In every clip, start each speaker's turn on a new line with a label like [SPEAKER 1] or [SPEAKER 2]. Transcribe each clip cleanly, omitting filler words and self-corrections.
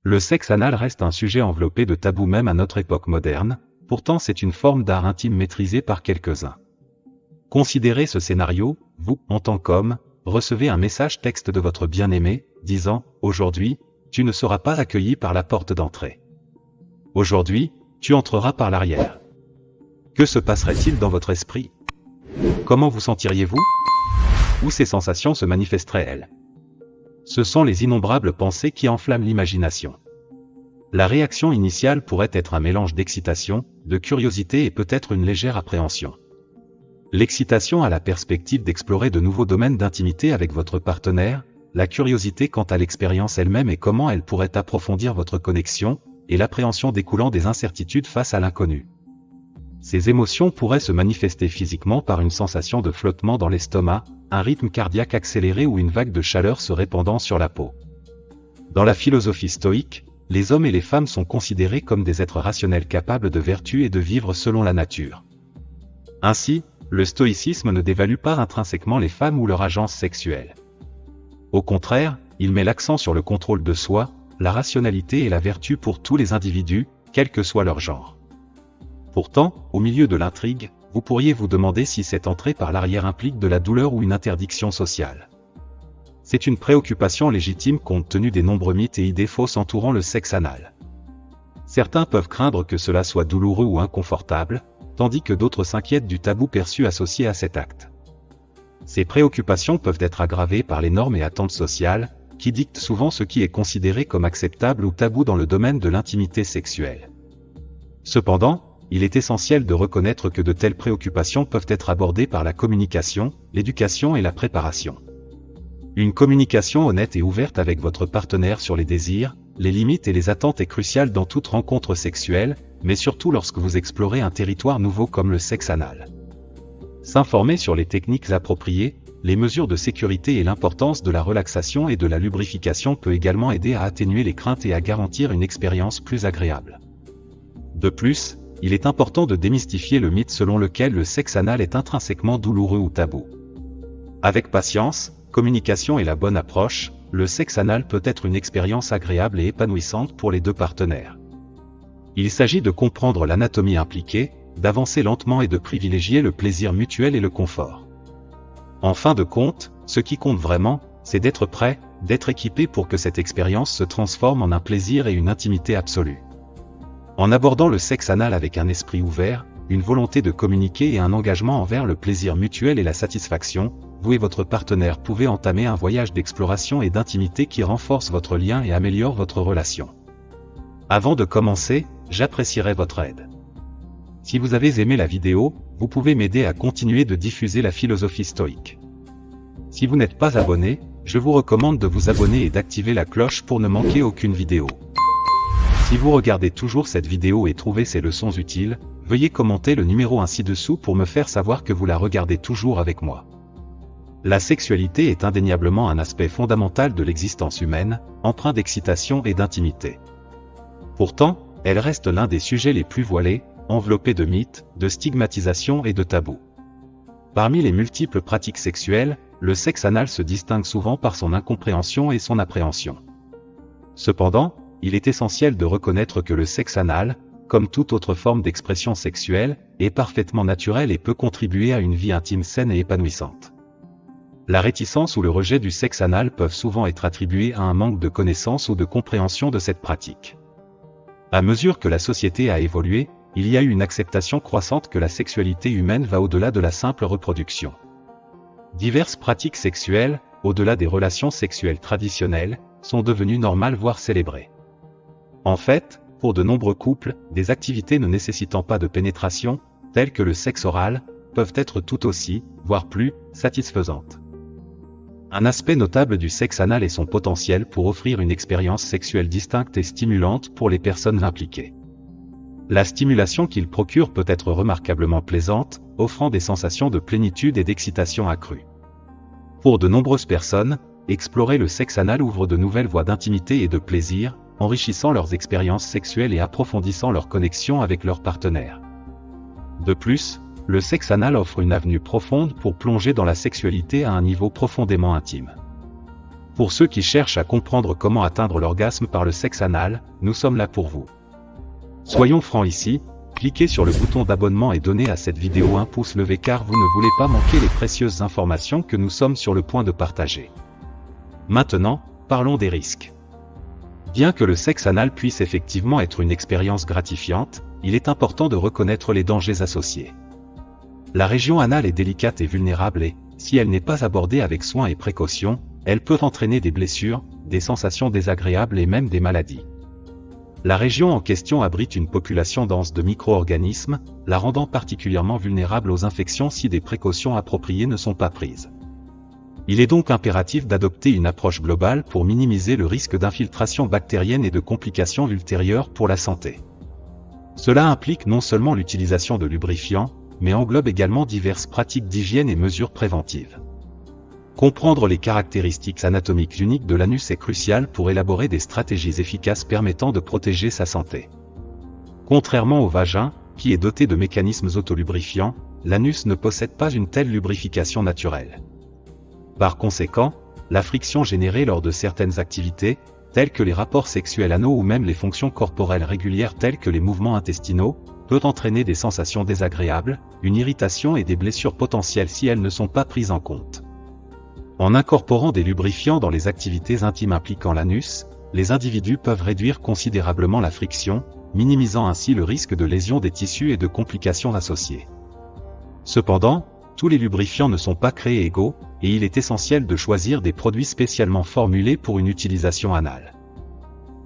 [SPEAKER 1] Le sexe anal reste un sujet enveloppé de tabous même à notre époque moderne, pourtant c'est une forme d'art intime maîtrisée par quelques-uns. Considérez ce scénario, vous, en tant qu'homme, recevez un message texte de votre bien-aimé, disant « Aujourd'hui, tu ne seras pas accueilli par la porte d'entrée. Aujourd'hui, tu entreras par l'arrière. » Que se passerait-il dans votre esprit? Comment vous sentiriez-vous? Où ces sensations se manifesteraient-elles? Ce sont les innombrables pensées qui enflamment l'imagination. La réaction initiale pourrait être un mélange d'excitation, de curiosité et peut-être une légère appréhension. L'excitation à la perspective d'explorer de nouveaux domaines d'intimité avec votre partenaire, la curiosité quant à l'expérience elle-même et comment elle pourrait approfondir votre connexion, et l'appréhension découlant des incertitudes face à l'inconnu. Ces émotions pourraient se manifester physiquement par une sensation de flottement dans l'estomac, un rythme cardiaque accéléré ou une vague de chaleur se répandant sur la peau. Dans la philosophie stoïque, les hommes et les femmes sont considérés comme des êtres rationnels capables de vertu et de vivre selon la nature. Ainsi, le stoïcisme ne dévalue pas intrinsèquement les femmes ou leur agence sexuelle. Au contraire, il met l'accent sur le contrôle de soi, la rationalité et la vertu pour tous les individus, quel que soit leur genre. Pourtant, au milieu de l'intrigue, vous pourriez vous demander si cette entrée par l'arrière implique de la douleur ou une interdiction sociale. C'est une préoccupation légitime compte tenu des nombreux mythes et idées fausses entourant le sexe anal. Certains peuvent craindre que cela soit douloureux ou inconfortable, tandis que d'autres s'inquiètent du tabou perçu associé à cet acte. Ces préoccupations peuvent être aggravées par les normes et attentes sociales, qui dictent souvent ce qui est considéré comme acceptable ou tabou dans le domaine de l'intimité sexuelle. Cependant, il est essentiel de reconnaître que de telles préoccupations peuvent être abordées par la communication, l'éducation et la préparation. Une communication honnête et ouverte avec votre partenaire sur les désirs, les limites et les attentes est cruciale dans toute rencontre sexuelle, mais surtout lorsque vous explorez un territoire nouveau comme le sexe anal. S'informer sur les techniques appropriées, les mesures de sécurité et l'importance de la relaxation et de la lubrification peut également aider à atténuer les craintes et à garantir une expérience plus agréable. De plus, il est important de démystifier le mythe selon lequel le sexe anal est intrinsèquement douloureux ou tabou. Avec patience, communication et la bonne approche, le sexe anal peut être une expérience agréable et épanouissante pour les deux partenaires. Il s'agit de comprendre l'anatomie impliquée, d'avancer lentement et de privilégier le plaisir mutuel et le confort. En fin de compte, ce qui compte vraiment, c'est d'être prêt, d'être équipé pour que cette expérience se transforme en un plaisir et une intimité absolue. En abordant le sexe anal avec un esprit ouvert, une volonté de communiquer et un engagement envers le plaisir mutuel et la satisfaction, vous et votre partenaire pouvez entamer un voyage d'exploration et d'intimité qui renforce votre lien et améliore votre relation. Avant de commencer, j'apprécierais votre aide. Si vous avez aimé la vidéo, vous pouvez m'aider à continuer de diffuser la philosophie stoïque. Si vous n'êtes pas abonné, je vous recommande de vous abonner et d'activer la cloche pour ne manquer aucune vidéo. Si vous regardez toujours cette vidéo et trouvez ces leçons utiles, veuillez commenter le numéro ci-dessous pour me faire savoir que vous la regardez toujours avec moi. La sexualité est indéniablement un aspect fondamental de l'existence humaine, empreint d'excitation et d'intimité. Pourtant, elle reste l'un des sujets les plus voilés, enveloppé de mythes, de stigmatisation et de tabous. Parmi les multiples pratiques sexuelles, le sexe anal se distingue souvent par son incompréhension et son appréhension. Cependant, il est essentiel de reconnaître que le sexe anal, comme toute autre forme d'expression sexuelle, est parfaitement naturel et peut contribuer à une vie intime saine et épanouissante. La réticence ou le rejet du sexe anal peuvent souvent être attribués à un manque de connaissance ou de compréhension de cette pratique. À mesure que la société a évolué, il y a eu une acceptation croissante que la sexualité humaine va au-delà de la simple reproduction. Diverses pratiques sexuelles, au-delà des relations sexuelles traditionnelles, sont devenues normales voire célébrées. En fait, pour de nombreux couples, des activités ne nécessitant pas de pénétration, telles que le sexe oral, peuvent être tout aussi, voire plus, satisfaisantes. Un aspect notable du sexe anal est son potentiel pour offrir une expérience sexuelle distincte et stimulante pour les personnes impliquées. La stimulation qu'il procure peut être remarquablement plaisante, offrant des sensations de plénitude et d'excitation accrue. Pour de nombreuses personnes, explorer le sexe anal ouvre de nouvelles voies d'intimité et de plaisir, enrichissant leurs expériences sexuelles et approfondissant leur connexion avec leur partenaire. De plus, le sexe anal offre une avenue profonde pour plonger dans la sexualité à un niveau profondément intime. Pour ceux qui cherchent à comprendre comment atteindre l'orgasme par le sexe anal, nous sommes là pour vous. Soyons francs ici, cliquez sur le bouton d'abonnement et donnez à cette vidéo un pouce levé car vous ne voulez pas manquer les précieuses informations que nous sommes sur le point de partager. Maintenant, parlons des risques. Bien que le sexe anal puisse effectivement être une expérience gratifiante, il est important de reconnaître les dangers associés. La région anale est délicate et vulnérable et, si elle n'est pas abordée avec soin et précaution, elle peut entraîner des blessures, des sensations désagréables et même des maladies. La région en question abrite une population dense de micro-organismes, la rendant particulièrement vulnérable aux infections si des précautions appropriées ne sont pas prises. Il est donc impératif d'adopter une approche globale pour minimiser le risque d'infiltration bactérienne et de complications ultérieures pour la santé. Cela implique non seulement l'utilisation de lubrifiants, mais englobe également diverses pratiques d'hygiène et mesures préventives. Comprendre les caractéristiques anatomiques uniques de l'anus est crucial pour élaborer des stratégies efficaces permettant de protéger sa santé. Contrairement au vagin, qui est doté de mécanismes autolubrifiants, l'anus ne possède pas une telle lubrification naturelle. Par conséquent, la friction générée lors de certaines activités, telles que les rapports sexuels anaux ou même les fonctions corporelles régulières telles que les mouvements intestinaux, peut entraîner des sensations désagréables, une irritation et des blessures potentielles si elles ne sont pas prises en compte. En incorporant des lubrifiants dans les activités intimes impliquant l'anus, les individus peuvent réduire considérablement la friction, minimisant ainsi le risque de lésions des tissus et de complications associées. Cependant, tous les lubrifiants ne sont pas créés égaux, et il est essentiel de choisir des produits spécialement formulés pour une utilisation anale.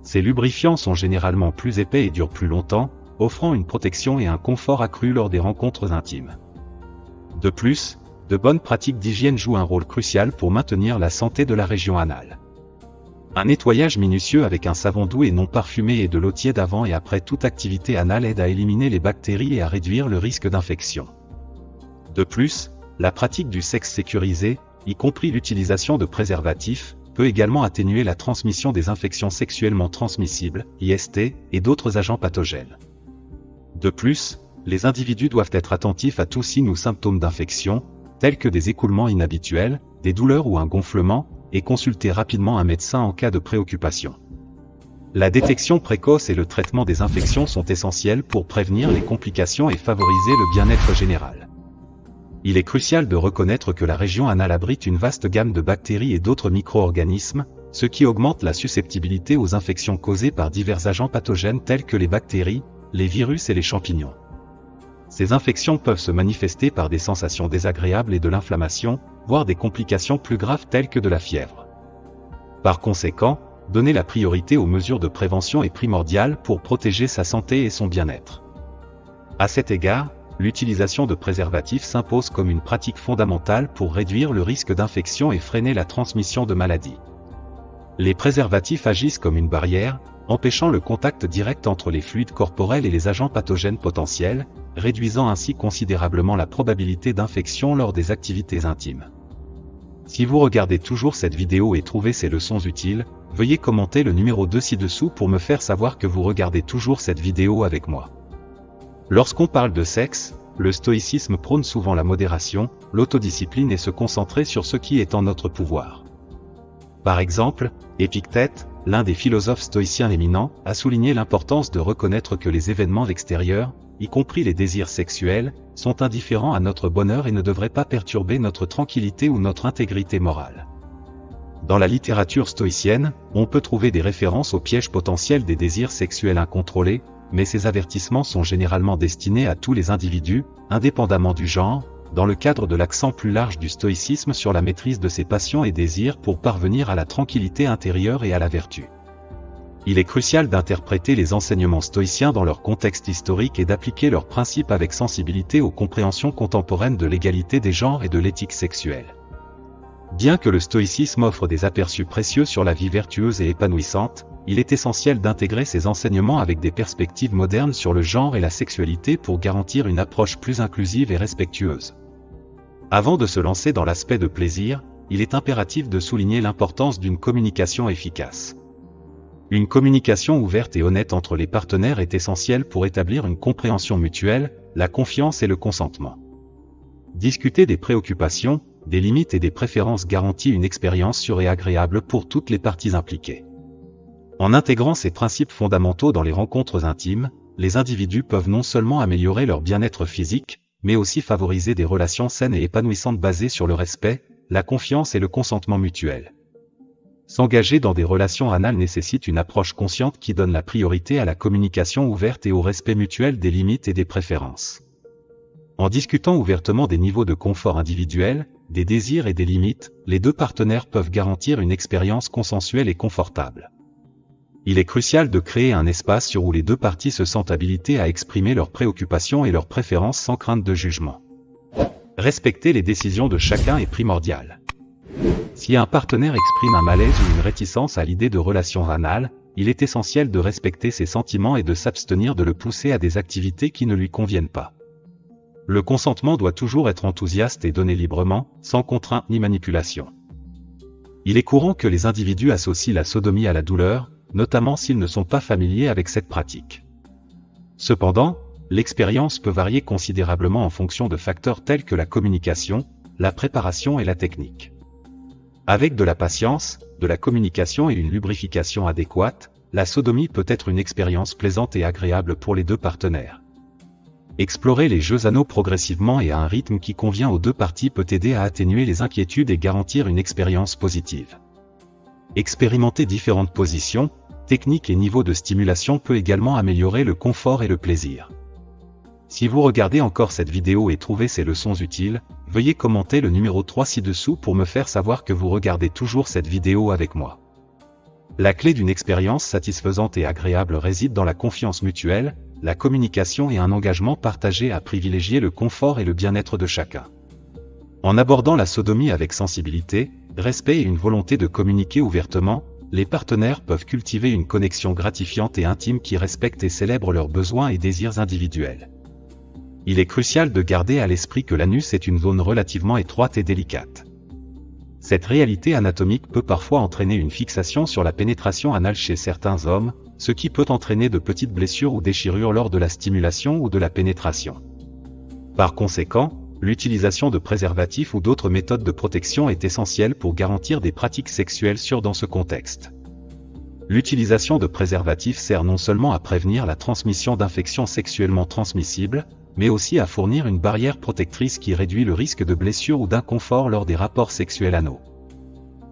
[SPEAKER 1] Ces lubrifiants sont généralement plus épais et durent plus longtemps, offrant une protection et un confort accru lors des rencontres intimes. De plus, de bonnes pratiques d'hygiène jouent un rôle crucial pour maintenir la santé de la région anale. Un nettoyage minutieux avec un savon doux et non parfumé et de l'eau tiède avant et après toute activité anale aide à éliminer les bactéries et à réduire le risque d'infection. De plus, la pratique du sexe sécurisé, y compris l'utilisation de préservatifs, peut également atténuer la transmission des infections sexuellement transmissibles, IST, et d'autres agents pathogènes. De plus, les individus doivent être attentifs à tous signes ou symptômes d'infection, tels que des écoulements inhabituels, des douleurs ou un gonflement, et consulter rapidement un médecin en cas de préoccupation. La détection précoce et le traitement des infections sont essentiels pour prévenir les complications et favoriser le bien-être général. Il est crucial de reconnaître que la région anale abrite une vaste gamme de bactéries et d'autres micro-organismes, ce qui augmente la susceptibilité aux infections causées par divers agents pathogènes tels que les bactéries, les virus et les champignons. Ces infections peuvent se manifester par des sensations désagréables et de l'inflammation, voire des complications plus graves telles que de la fièvre. Par conséquent, donner la priorité aux mesures de prévention est primordial pour protéger sa santé et son bien-être. À cet égard, l'utilisation de préservatifs s'impose comme une pratique fondamentale pour réduire le risque d'infection et freiner la transmission de maladies. Les préservatifs agissent comme une barrière, empêchant le contact direct entre les fluides corporels et les agents pathogènes potentiels, réduisant ainsi considérablement la probabilité d'infection lors des activités intimes. Si vous regardez toujours cette vidéo et trouvez ces leçons utiles, veuillez commenter le numéro 2 ci-dessous pour me faire savoir que vous regardez toujours cette vidéo avec moi. Lorsqu'on parle de sexe, le stoïcisme prône souvent la modération, l'autodiscipline et se concentrer sur ce qui est en notre pouvoir. Par exemple, Épictète, l'un des philosophes stoïciens éminents, a souligné l'importance de reconnaître que les événements extérieurs, y compris les désirs sexuels, sont indifférents à notre bonheur et ne devraient pas perturber notre tranquillité ou notre intégrité morale. Dans la littérature stoïcienne, on peut trouver des références aux pièges potentiels des désirs sexuels incontrôlés, mais ces avertissements sont généralement destinés à tous les individus, indépendamment du genre, dans le cadre de l'accent plus large du stoïcisme sur la maîtrise de ses passions et désirs pour parvenir à la tranquillité intérieure et à la vertu. Il est crucial d'interpréter les enseignements stoïciens dans leur contexte historique et d'appliquer leurs principes avec sensibilité aux compréhensions contemporaines de l'égalité des genres et de l'éthique sexuelle. Bien que le stoïcisme offre des aperçus précieux sur la vie vertueuse et épanouissante, il est essentiel d'intégrer ces enseignements avec des perspectives modernes sur le genre et la sexualité pour garantir une approche plus inclusive et respectueuse. Avant de se lancer dans l'aspect de plaisir, il est impératif de souligner l'importance d'une communication efficace. Une communication ouverte et honnête entre les partenaires est essentielle pour établir une compréhension mutuelle, la confiance et le consentement. Discuter des préoccupations, des limites et des préférences garantit une expérience sûre et agréable pour toutes les parties impliquées. En intégrant ces principes fondamentaux dans les rencontres intimes, les individus peuvent non seulement améliorer leur bien-être physique, mais aussi favoriser des relations saines et épanouissantes basées sur le respect, la confiance et le consentement mutuel. S'engager dans des relations anales nécessite une approche consciente qui donne la priorité à la communication ouverte et au respect mutuel des limites et des préférences. En discutant ouvertement des niveaux de confort individuel, des désirs et des limites, les deux partenaires peuvent garantir une expérience consensuelle et confortable. Il est crucial de créer un espace où les deux parties se sentent habilitées à exprimer leurs préoccupations et leurs préférences sans crainte de jugement. Respecter les décisions de chacun est primordial. Si un partenaire exprime un malaise ou une réticence à l'idée de relations anales, il est essentiel de respecter ses sentiments et de s'abstenir de le pousser à des activités qui ne lui conviennent pas. Le consentement doit toujours être enthousiaste et donné librement, sans contrainte ni manipulation. Il est courant que les individus associent la sodomie à la douleur, notamment s'ils ne sont pas familiers avec cette pratique. Cependant, l'expérience peut varier considérablement en fonction de facteurs tels que la communication, la préparation et la technique. Avec de la patience, de la communication et une lubrification adéquate, la sodomie peut être une expérience plaisante et agréable pour les deux partenaires. Explorer les jeux anaux progressivement et à un rythme qui convient aux deux parties peut aider à atténuer les inquiétudes et garantir une expérience positive. Expérimenter différentes positions, techniques et niveaux de stimulation peut également améliorer le confort et le plaisir. Si vous regardez encore cette vidéo et trouvez ces leçons utiles, veuillez commenter le numéro 3 ci-dessous pour me faire savoir que vous regardez toujours cette vidéo avec moi. La clé d'une expérience satisfaisante et agréable réside dans la confiance mutuelle, la communication et un engagement partagé à privilégier le confort et le bien-être de chacun. En abordant la sodomie avec sensibilité, respect et une volonté de communiquer ouvertement, les partenaires peuvent cultiver une connexion gratifiante et intime qui respecte et célèbre leurs besoins et désirs individuels. Il est crucial de garder à l'esprit que l'anus est une zone relativement étroite et délicate. Cette réalité anatomique peut parfois entraîner une fixation sur la pénétration anale chez certains hommes, ce qui peut entraîner de petites blessures ou déchirures lors de la stimulation ou de la pénétration. Par conséquent, l'utilisation de préservatifs ou d'autres méthodes de protection est essentielle pour garantir des pratiques sexuelles sûres dans ce contexte. L'utilisation de préservatifs sert non seulement à prévenir la transmission d'infections sexuellement transmissibles, mais aussi à fournir une barrière protectrice qui réduit le risque de blessures ou d'inconfort lors des rapports sexuels anaux.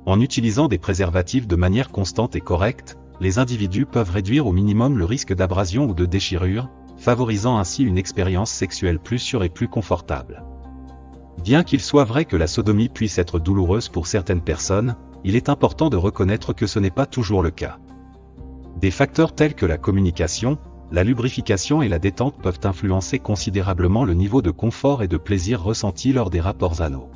[SPEAKER 1] En utilisant des préservatifs de manière constante et correcte, les individus peuvent réduire au minimum le risque d'abrasion ou de déchirure, favorisant ainsi une expérience sexuelle plus sûre et plus confortable. Bien qu'il soit vrai que la sodomie puisse être douloureuse pour certaines personnes, il est important de reconnaître que ce n'est pas toujours le cas. Des facteurs tels que la communication, la lubrification et la détente peuvent influencer considérablement le niveau de confort et de plaisir ressenti lors des rapports anaux.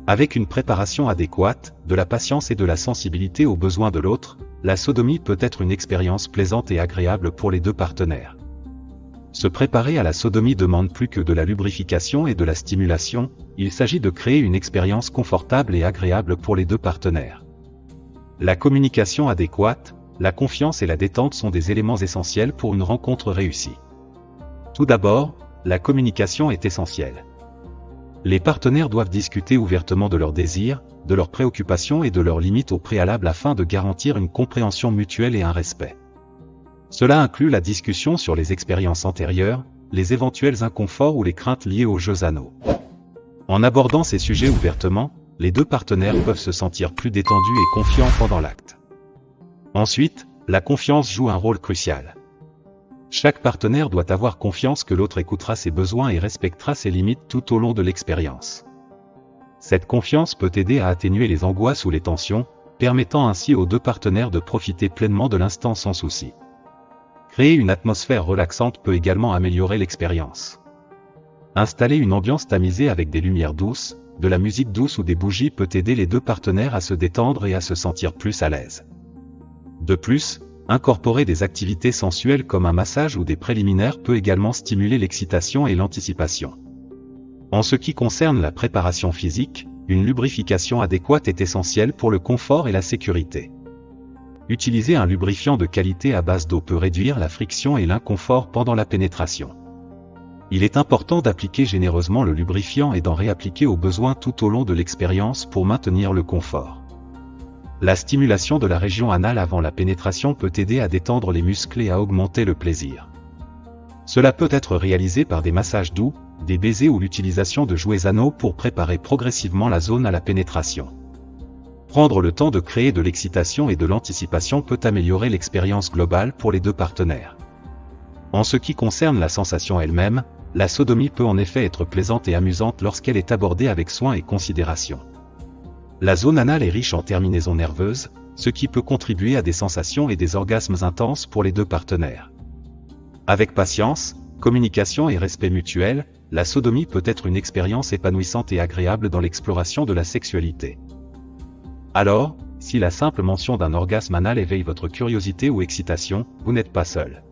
[SPEAKER 1] Avec une préparation adéquate, de la patience et de la sensibilité aux besoins de l'autre, la sodomie peut être une expérience plaisante et agréable pour les deux partenaires. Se préparer à la sodomie demande plus que de la lubrification et de la stimulation, il s'agit de créer une expérience confortable et agréable pour les deux partenaires. La communication adéquate, la confiance et la détente sont des éléments essentiels pour une rencontre réussie. Tout d'abord, la communication est essentielle. Les partenaires doivent discuter ouvertement de leurs désirs, de leurs préoccupations et de leurs limites au préalable afin de garantir une compréhension mutuelle et un respect. Cela inclut la discussion sur les expériences antérieures, les éventuels inconforts ou les craintes liées aux jeux anaux. En abordant ces sujets ouvertement, les deux partenaires peuvent se sentir plus détendus et confiants pendant l'acte. Ensuite, la confiance joue un rôle crucial. Chaque partenaire doit avoir confiance que l'autre écoutera ses besoins et respectera ses limites tout au long de l'expérience. Cette confiance peut aider à atténuer les angoisses ou les tensions, permettant ainsi aux deux partenaires de profiter pleinement de l'instant sans souci. Créer une atmosphère relaxante peut également améliorer l'expérience. Installer une ambiance tamisée avec des lumières douces, de la musique douce ou des bougies peut aider les deux partenaires à se détendre et à se sentir plus à l'aise. De plus, incorporer des activités sensuelles comme un massage ou des préliminaires peut également stimuler l'excitation et l'anticipation. En ce qui concerne la préparation physique, une lubrification adéquate est essentielle pour le confort et la sécurité. Utiliser un lubrifiant de qualité à base d'eau peut réduire la friction et l'inconfort pendant la pénétration. Il est important d'appliquer généreusement le lubrifiant et d'en réappliquer au besoin tout au long de l'expérience pour maintenir le confort. La stimulation de la région anale avant la pénétration peut aider à détendre les muscles et à augmenter le plaisir. Cela peut être réalisé par des massages doux, des baisers ou l'utilisation de jouets anaux pour préparer progressivement la zone à la pénétration. Prendre le temps de créer de l'excitation et de l'anticipation peut améliorer l'expérience globale pour les deux partenaires. En ce qui concerne la sensation elle-même, la sodomie peut en effet être plaisante et amusante lorsqu'elle est abordée avec soin et considération. La zone anale est riche en terminaisons nerveuses, ce qui peut contribuer à des sensations et des orgasmes intenses pour les deux partenaires. Avec patience, communication et respect mutuel, la sodomie peut être une expérience épanouissante et agréable dans l'exploration de la sexualité. Alors, si la simple mention d'un orgasme anal éveille votre curiosité ou excitation, vous n'êtes pas seul.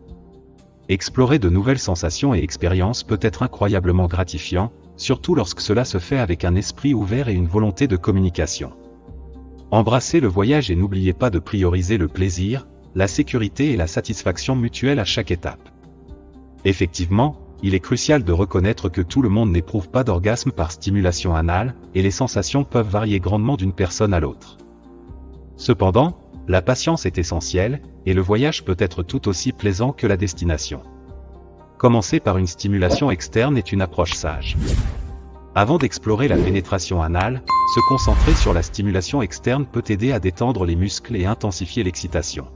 [SPEAKER 1] Explorer de nouvelles sensations et expériences peut être incroyablement gratifiant, surtout lorsque cela se fait avec un esprit ouvert et une volonté de communication. Embrassez le voyage et n'oubliez pas de prioriser le plaisir, la sécurité et la satisfaction mutuelle à chaque étape. Effectivement, il est crucial de reconnaître que tout le monde n'éprouve pas d'orgasme par stimulation anale, et les sensations peuvent varier grandement d'une personne à l'autre. Cependant, la patience est essentielle, et le voyage peut être tout aussi plaisant que la destination. Commencer par une stimulation externe est une approche sage. Avant d'explorer la pénétration anale, se concentrer sur la stimulation externe peut aider à détendre les muscles et intensifier l'excitation.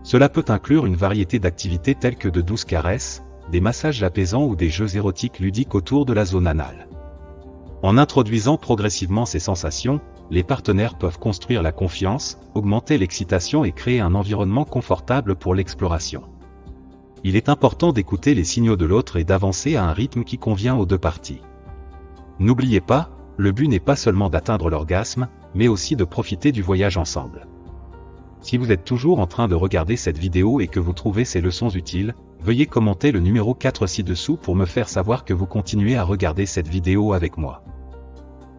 [SPEAKER 1] Cela peut inclure une variété d'activités telles que de douces caresses, des massages apaisants ou des jeux érotiques ludiques autour de la zone anale. En introduisant progressivement ces sensations, les partenaires peuvent construire la confiance, augmenter l'excitation et créer un environnement confortable pour l'exploration. Il est important d'écouter les signaux de l'autre et d'avancer à un rythme qui convient aux deux parties. N'oubliez pas, le but n'est pas seulement d'atteindre l'orgasme, mais aussi de profiter du voyage ensemble. Si vous êtes toujours en train de regarder cette vidéo et que vous trouvez ces leçons utiles, veuillez commenter le numéro 4 ci-dessous pour me faire savoir que vous continuez à regarder cette vidéo avec moi.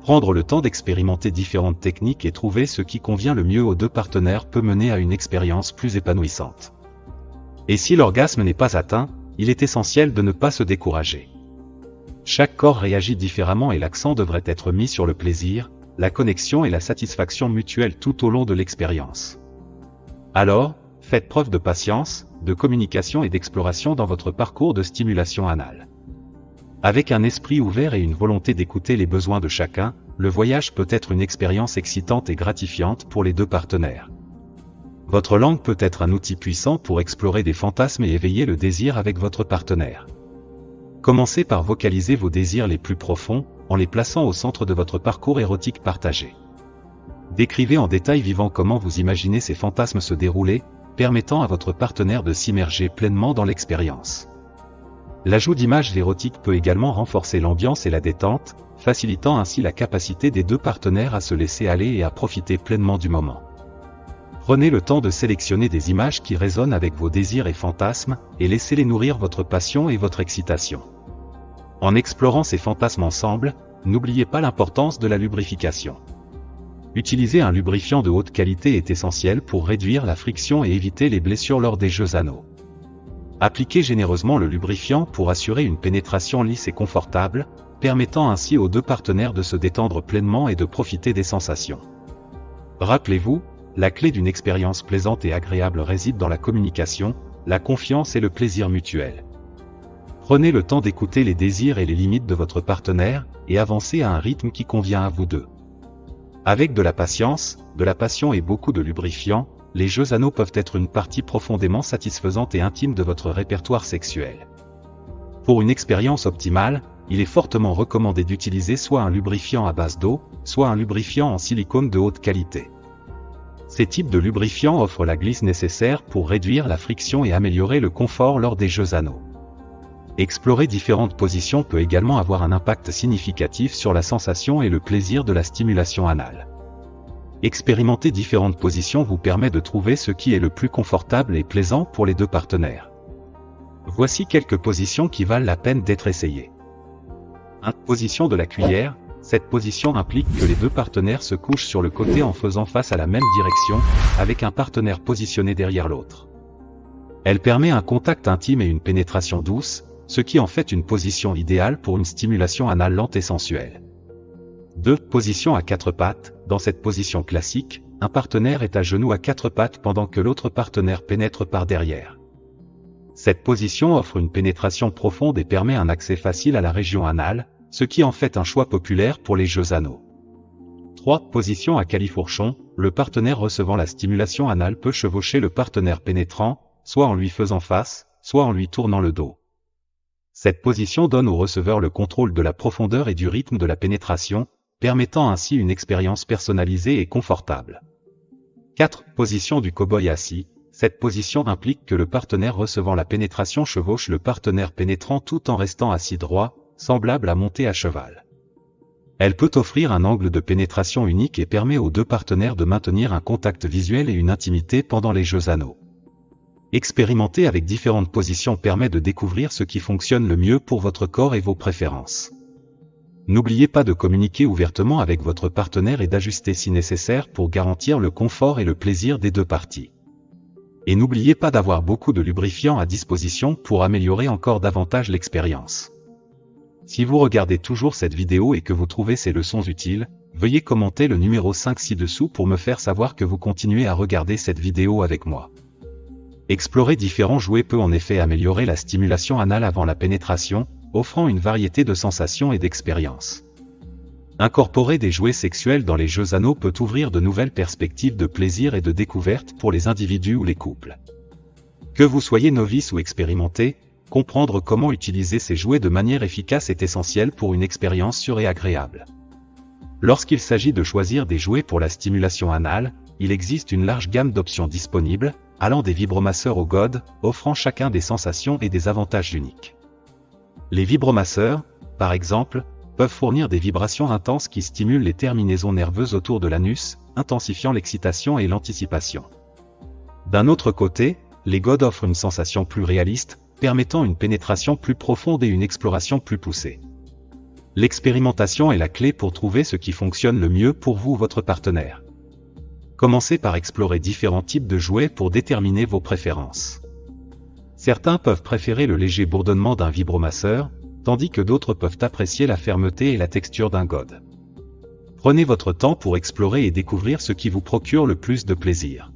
[SPEAKER 1] Prendre le temps d'expérimenter différentes techniques et trouver ce qui convient le mieux aux deux partenaires peut mener à une expérience plus épanouissante. Et si l'orgasme n'est pas atteint, il est essentiel de ne pas se décourager. Chaque corps réagit différemment et l'accent devrait être mis sur le plaisir, la connexion et la satisfaction mutuelle tout au long de l'expérience. Alors, faites preuve de patience, de communication et d'exploration dans votre parcours de stimulation anale. Avec un esprit ouvert et une volonté d'écouter les besoins de chacun, le voyage peut être une expérience excitante et gratifiante pour les deux partenaires. Votre langue peut être un outil puissant pour explorer des fantasmes et éveiller le désir avec votre partenaire. Commencez par vocaliser vos désirs les plus profonds, en les plaçant au centre de votre parcours érotique partagé. Décrivez en détail vivant comment vous imaginez ces fantasmes se dérouler, permettant à votre partenaire de s'immerger pleinement dans l'expérience. L'ajout d'images érotiques peut également renforcer l'ambiance et la détente, facilitant ainsi la capacité des deux partenaires à se laisser aller et à profiter pleinement du moment. Prenez le temps de sélectionner des images qui résonnent avec vos désirs et fantasmes, et laissez-les nourrir votre passion et votre excitation. En explorant ces fantasmes ensemble, n'oubliez pas l'importance de la lubrification. Utiliser un lubrifiant de haute qualité est essentiel pour réduire la friction et éviter les blessures lors des jeux anaux. Appliquez généreusement le lubrifiant pour assurer une pénétration lisse et confortable, permettant ainsi aux deux partenaires de se détendre pleinement et de profiter des sensations. Rappelez-vous, la clé d'une expérience plaisante et agréable réside dans la communication, la confiance et le plaisir mutuel. Prenez le temps d'écouter les désirs et les limites de votre partenaire, et avancez à un rythme qui convient à vous deux. Avec de la patience, de la passion et beaucoup de lubrifiant, les jeux anaux peuvent être une partie profondément satisfaisante et intime de votre répertoire sexuel. Pour une expérience optimale, il est fortement recommandé d'utiliser soit un lubrifiant à base d'eau, soit un lubrifiant en silicone de haute qualité. Ces types de lubrifiants offrent la glisse nécessaire pour réduire la friction et améliorer le confort lors des jeux anaux. Explorer différentes positions peut également avoir un impact significatif sur la sensation et le plaisir de la stimulation anale. Expérimenter différentes positions vous permet de trouver ce qui est le plus confortable et plaisant pour les deux partenaires. Voici quelques positions qui valent la peine d'être essayées. 1. Position de la cuillère. Cette position implique que les deux partenaires se couchent sur le côté en faisant face à la même direction, avec un partenaire positionné derrière l'autre. Elle permet un contact intime et une pénétration douce, ce qui en fait une position idéale pour une stimulation anale lente et sensuelle. 2. Position à quatre pattes. Dans cette position classique, un partenaire est à genoux à quatre pattes pendant que l'autre partenaire pénètre par derrière. Cette position offre une pénétration profonde et permet un accès facile à la région anale, ce qui en fait un choix populaire pour les jeux anaux. 3. Position à califourchon. Le partenaire recevant la stimulation anale peut chevaucher le partenaire pénétrant, soit en lui faisant face, soit en lui tournant le dos. Cette position donne au receveur le contrôle de la profondeur et du rythme de la pénétration, permettant ainsi une expérience personnalisée et confortable. 4. Position du cow-boy assis. Cette position implique que le partenaire recevant la pénétration chevauche le partenaire pénétrant tout en restant assis droit, semblable à monter à cheval. Elle peut offrir un angle de pénétration unique et permet aux deux partenaires de maintenir un contact visuel et une intimité pendant les jeux anaux. Expérimenter avec différentes positions permet de découvrir ce qui fonctionne le mieux pour votre corps et vos préférences. N'oubliez pas de communiquer ouvertement avec votre partenaire et d'ajuster si nécessaire pour garantir le confort et le plaisir des deux parties. Et n'oubliez pas d'avoir beaucoup de lubrifiant à disposition pour améliorer encore davantage l'expérience. Si vous regardez toujours cette vidéo et que vous trouvez ces leçons utiles, veuillez commenter le numéro 5 ci-dessous pour me faire savoir que vous continuez à regarder cette vidéo avec moi. Explorer différents jouets peut en effet améliorer la stimulation anale avant la pénétration, offrant une variété de sensations et d'expériences. Incorporer des jouets sexuels dans les jeux anaux peut ouvrir de nouvelles perspectives de plaisir et de découverte pour les individus ou les couples. Que vous soyez novice ou expérimenté, comprendre comment utiliser ces jouets de manière efficace est essentiel pour une expérience sûre et agréable. Lorsqu'il s'agit de choisir des jouets pour la stimulation anale, il existe une large gamme d'options disponibles, allant des vibromasseurs au God, offrant chacun des sensations et des avantages uniques. Les vibromasseurs, par exemple, peuvent fournir des vibrations intenses qui stimulent les terminaisons nerveuses autour de l'anus, intensifiant l'excitation et l'anticipation. D'un autre côté, les God offrent une sensation plus réaliste, permettant une pénétration plus profonde et une exploration plus poussée. L'expérimentation est la clé pour trouver ce qui fonctionne le mieux pour vous ou votre partenaire. Commencez par explorer différents types de jouets pour déterminer vos préférences. Certains peuvent préférer le léger bourdonnement d'un vibromasseur, tandis que d'autres peuvent apprécier la fermeté et la texture d'un God. Prenez votre temps pour explorer et découvrir ce qui vous procure le plus de plaisir.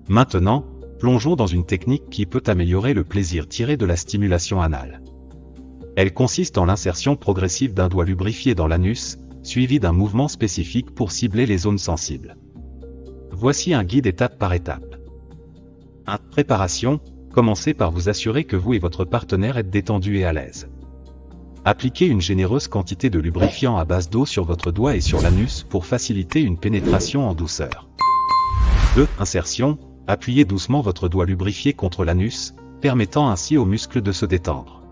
[SPEAKER 1] Maintenant, plongeons dans une technique qui peut améliorer le plaisir tiré de la stimulation anale. Elle consiste en l'insertion progressive d'un doigt lubrifié dans l'anus, suivi d'un mouvement spécifique pour cibler les zones sensibles. Voici un guide étape par étape. 1. Préparation. Commencez par vous assurer que vous et votre partenaire êtes détendus et à l'aise. Appliquez une généreuse quantité de lubrifiant à base d'eau sur votre doigt et sur l'anus pour faciliter une pénétration en douceur. 2. Insertion. Appuyez doucement votre doigt lubrifié contre l'anus, permettant ainsi aux muscles de se détendre.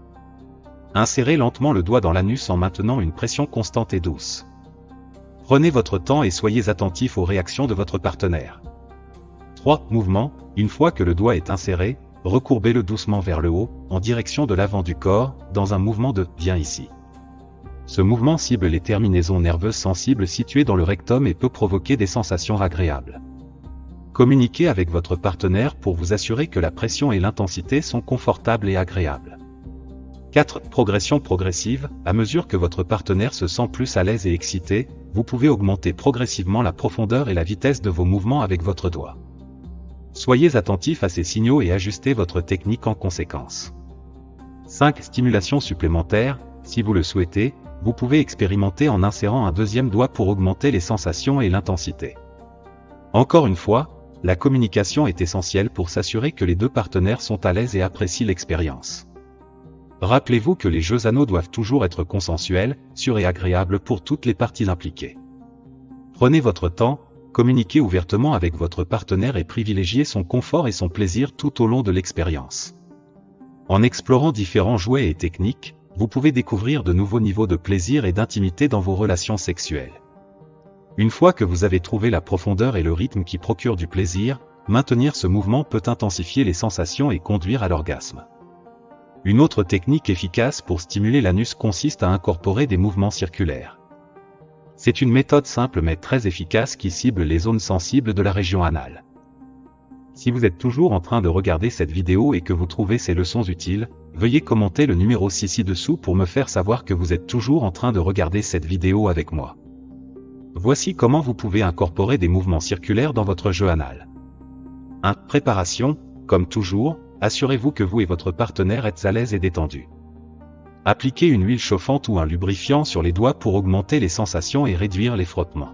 [SPEAKER 1] Insérez lentement le doigt dans l'anus en maintenant une pression constante et douce. Prenez votre temps et soyez attentif aux réactions de votre partenaire. 3. Mouvement. Une fois que le doigt est inséré, recourbez-le doucement vers le haut, en direction de l'avant du corps, dans un mouvement de « viens ici ». Ce mouvement cible les terminaisons nerveuses sensibles situées dans le rectum et peut provoquer des sensations agréables. Communiquez avec votre partenaire pour vous assurer que la pression et l'intensité sont confortables et agréables. 4. Progression progressive. À mesure que votre partenaire se sent plus à l'aise et excité, vous pouvez augmenter progressivement la profondeur et la vitesse de vos mouvements avec votre doigt. Soyez attentif à ces signaux et ajustez votre technique en conséquence. 5. Stimulation supplémentaire. Si vous le souhaitez, vous pouvez expérimenter en insérant un deuxième doigt pour augmenter les sensations et l'intensité. Encore une fois, la communication est essentielle pour s'assurer que les deux partenaires sont à l'aise et apprécient l'expérience. Rappelez-vous que les jeux anaux doivent toujours être consensuels, sûrs et agréables pour toutes les parties impliquées. Prenez votre temps, communiquez ouvertement avec votre partenaire et privilégiez son confort et son plaisir tout au long de l'expérience. En explorant différents jouets et techniques, vous pouvez découvrir de nouveaux niveaux de plaisir et d'intimité dans vos relations sexuelles. Une fois que vous avez trouvé la profondeur et le rythme qui procurent du plaisir, maintenir ce mouvement peut intensifier les sensations et conduire à l'orgasme. Une autre technique efficace pour stimuler l'anus consiste à incorporer des mouvements circulaires. C'est une méthode simple mais très efficace qui cible les zones sensibles de la région anale. Si vous êtes toujours en train de regarder cette vidéo et que vous trouvez ces leçons utiles, veuillez commenter le numéro 6 ci-dessous pour me faire savoir que vous êtes toujours en train de regarder cette vidéo avec moi. Voici comment vous pouvez incorporer des mouvements circulaires dans votre jeu anal. 1. Préparation. Comme toujours, assurez-vous que vous et votre partenaire êtes à l'aise et détendus. Appliquez une huile chauffante ou un lubrifiant sur les doigts pour augmenter les sensations et réduire les frottements.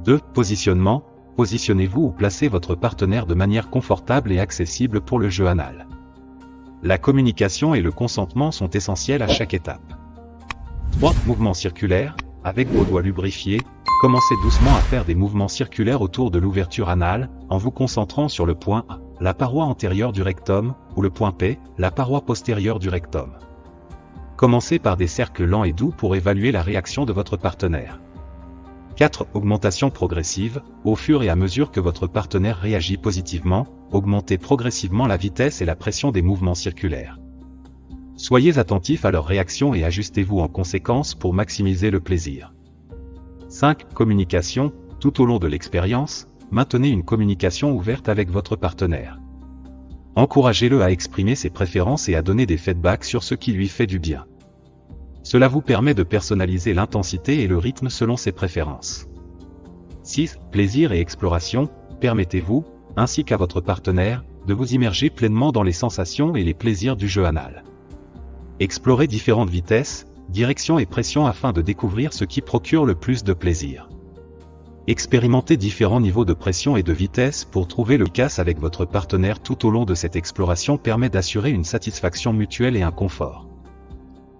[SPEAKER 1] 2. Positionnement. Positionnez-vous ou placez votre partenaire de manière confortable et accessible pour le jeu anal. La communication et le consentement sont essentiels à chaque étape. 3. Mouvements circulaires. Avec vos doigts lubrifiés, commencez doucement à faire des mouvements circulaires autour de l'ouverture anale, en vous concentrant sur le point A, la paroi antérieure du rectum, ou le point P, la paroi postérieure du rectum. Commencez par des cercles lents et doux pour évaluer la réaction de votre partenaire. 4. Augmentation progressive. Au fur et à mesure que votre partenaire réagit positivement, augmentez progressivement la vitesse et la pression des mouvements circulaires. Soyez attentifs à leur réaction et ajustez-vous en conséquence pour maximiser le plaisir. 5. Communication. Tout au long de l'expérience, maintenez une communication ouverte avec votre partenaire. Encouragez-le à exprimer ses préférences et à donner des feedbacks sur ce qui lui fait du bien. Cela vous permet de personnaliser l'intensité et le rythme selon ses préférences. 6. Plaisir et exploration. Permettez-vous, ainsi qu'à votre partenaire, de vous immerger pleinement dans les sensations et les plaisirs du jeu anal. Explorez différentes vitesses, directions et pressions afin de découvrir ce qui procure le plus de plaisir. Expérimentez différents niveaux de pression et de vitesse pour trouver le efficace avec votre partenaire tout au long de cette exploration permet d'assurer une satisfaction mutuelle et un confort.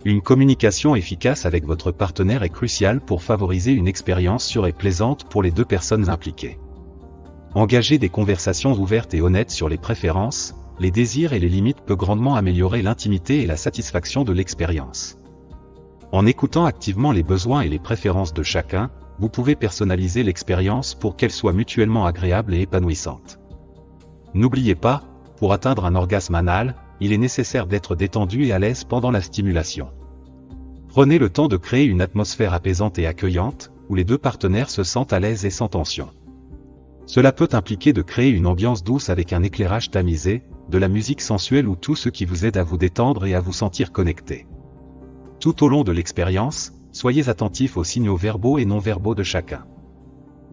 [SPEAKER 1] Une communication efficace avec votre partenaire est cruciale pour favoriser une expérience sûre et plaisante pour les deux personnes impliquées. Engager des conversations ouvertes et honnêtes sur les préférences, les désirs et les limites peut grandement améliorer l'intimité et la satisfaction de l'expérience. En écoutant activement les besoins et les préférences de chacun, vous pouvez personnaliser l'expérience pour qu'elle soit mutuellement agréable et épanouissante. N'oubliez pas, pour atteindre un orgasme anal, il est nécessaire d'être détendu et à l'aise pendant la stimulation. Prenez le temps de créer une atmosphère apaisante et accueillante, où les deux partenaires se sentent à l'aise et sans tension. Cela peut impliquer de créer une ambiance douce avec un éclairage tamisé, de la musique sensuelle ou tout ce qui vous aide à vous détendre et à vous sentir connecté. Tout au long de l'expérience, soyez attentifs aux signaux verbaux et non verbaux de chacun.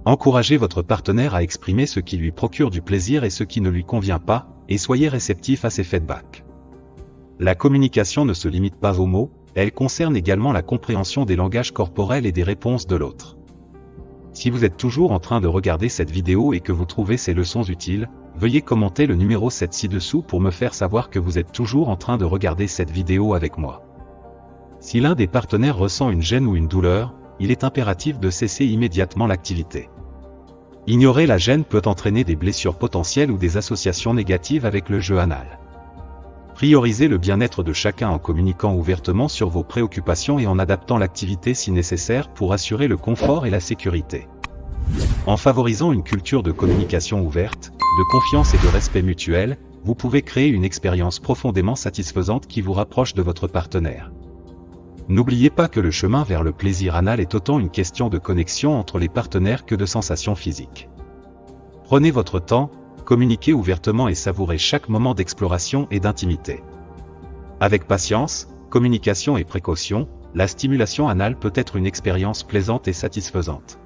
[SPEAKER 1] Encouragez votre partenaire à exprimer ce qui lui procure du plaisir et ce qui ne lui convient pas, et soyez réceptifs à ses feedbacks. La communication ne se limite pas aux mots, elle concerne également la compréhension des langages corporels et des réponses de l'autre. Si vous êtes toujours en train de regarder cette vidéo et que vous trouvez ces leçons utiles, veuillez commenter le numéro 7 ci-dessous pour me faire savoir que vous êtes toujours en train de regarder cette vidéo avec moi. Si l'un des partenaires ressent une gêne ou une douleur, il est impératif de cesser immédiatement l'activité. Ignorer la gêne peut entraîner des blessures potentielles ou des associations négatives avec le jeu anal. Priorisez le bien-être de chacun en communiquant ouvertement sur vos préoccupations et en adaptant l'activité si nécessaire pour assurer le confort et la sécurité. En favorisant une culture de communication ouverte, de confiance et de respect mutuel, vous pouvez créer une expérience profondément satisfaisante qui vous rapproche de votre partenaire. N'oubliez pas que le chemin vers le plaisir anal est autant une question de connexion entre les partenaires que de sensations physiques. Prenez votre temps, communiquez ouvertement et savourez chaque moment d'exploration et d'intimité. Avec patience, communication et précaution, la stimulation anale peut être une expérience plaisante et satisfaisante.